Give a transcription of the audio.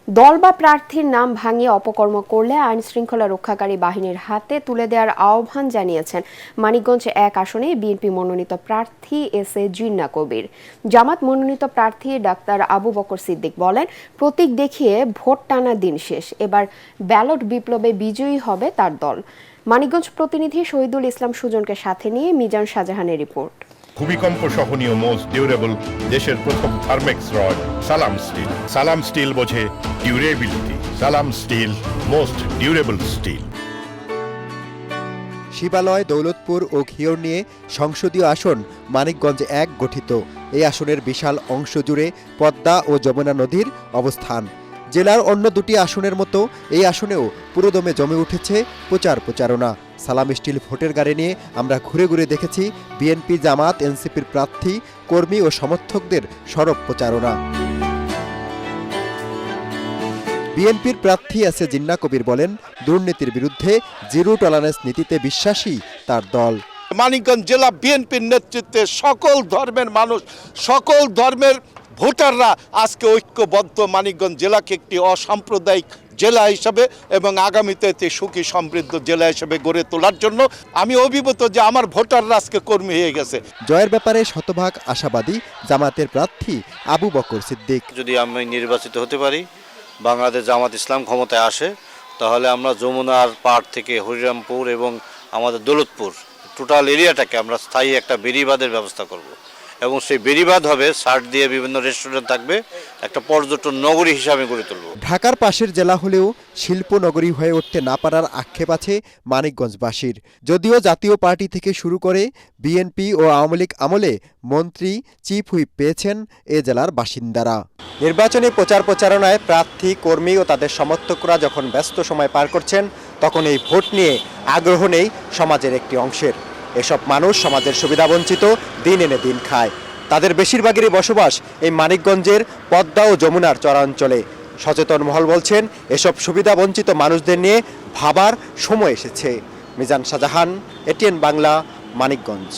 দল বা প্রার্থীর নাম ভাঙিয়ে অপকর্ম করলে আইন শৃঙ্খলা রক্ষাকারী বাহিনীর হাতে তুলে দেওয়ার আহ্বান জানিয়েছেন মানিকগঞ্জ ১ আসনে বিএনপি মনোনীত প্রার্থী এস.এ. জিন্নাহ কবির। জামাত মনোনীত প্রার্থী ডাক্তার আবু বকর সিদ্দিক বলেন, প্রতীক দেখিয়ে ভোট টানার দিন শেষ, এবার ব্যালট বিপ্লবে বিজয়ী হবে তার দল। মানিকগঞ্জ প্রতিনিধি শহীদুল ইসলাম সুজনকে সাথে নিয়ে মিজান শাহজাহানের রিপোর্ট। ভূমিকম্প সহনীয় মোস্ট ডিউরেবল দেশের প্রথম থার্মেক্স রড সালাম স্টিল। সালাম স্টিল বোঝে ডিউরেবিলিটি। সালাম স্টিল, মোস্ট ডিউরেবল স্টিল। শিবালয়, দৌলতপুর ও ঘিওর নিয়ে সংসদীয় আসন মানিকগঞ্জ ১ গঠিত। এই আসনের বিশাল অংশ জুড়ে পদ্মা ও যমুনা নদীর অবস্থান। জেলার অন্য দুটি আসনের মতো এই আসনেও পুরোদমে জমে উঠেছে প্রচারণা। সালাম স্টিল ভোটের গাড়ি নিয়ে আমরা ঘুরে ঘুরে দেখেছি বিএনপি, জামাত, এনসিপির প্রার্থী, কর্মী ও সমর্থকদের সরব প্রচারণা। বিএনপির প্রার্থী এস.এ. জিন্নাহ কবির বলেন, দুর্নীতির বিরুদ্ধে জিরো টলারেন্স নীতিতে বিশ্বাসী তার দল। মানিকগঞ্জ জেলা বিএনপির নেতৃত্বে সকল ধর্মের মানুষ, সকল ধর্মের ভোটাররা আজকে ঐক্যবদ্ধ মানিকগঞ্জ জেলাকে একটি অসাম্প্রদায়িক জেলা হিসাবে এবং আগামীতে একটি সুখী সমৃদ্ধ জেলা হিসেবে গড়ে তোলার জন্য আমি অভিভূত যে আমার ভোটাররা আজকে কর্মী হয়ে গেছে। জয়ের ব্যাপারে শতভাগ আশাবাদী জামাতের প্রার্থী আবু বকর সিদ্দিক। যদি আমি নির্বাচিত হতে পারি, বাংলাদেশ জামাত ইসলাম ক্ষমতায় আসে, তাহলে আমরা যমুনার পাড় থেকে হরিরামপুর এবং আমাদের দৌলতপুর টোটাল এরিয়াটাকে আমরা স্থায়ী একটা বেড়িবাঁধের ব্যবস্থা করব এবং সেই বেড়িবাঁধ হবে সার্ট দিয়ে বিভিন্ন রেস্টুরেন্ট থাকবে, একটা পর্যটন নগরী হিসাবে গড়ে তুলব। ঢাকার পাশের জেলা হলেও শিল্প নগরী হয়ে উঠতে না পারার আক্ষেপ আছে মানিকগঞ্জবাসীর। যদিও জাতীয় পার্টি থেকে শুরু করে বিএনপি ও আওয়ামী লীগ আমলে মন্ত্রী, চিফ হুইপ পেয়েছেন এ জেলার বাসিন্দারা। নির্বাচনী প্রচারণায় প্রার্থী, কর্মী ও তাদের সমর্থকরা যখন ব্যস্ত সময় পার করছেন, তখন এই ভোট নিয়ে আগ্রহ নেই সমাজের একটি অংশের। এসব মানুষ সমাজের সুবিধাবঞ্চিত, দিন এনে দিন খায়। তাদের বেশিরভাগেরই বসবাস এই মানিকগঞ্জের পদ্মা ও যমুনার চরাঞ্চলে। সচেতন মহল বলছেন, এসব সুবিধাবঞ্চিত মানুষদের নিয়ে ভাবার সময় এসেছে। মিজান শাহজাহান, এটিএন বাংলা, মানিকগঞ্জ।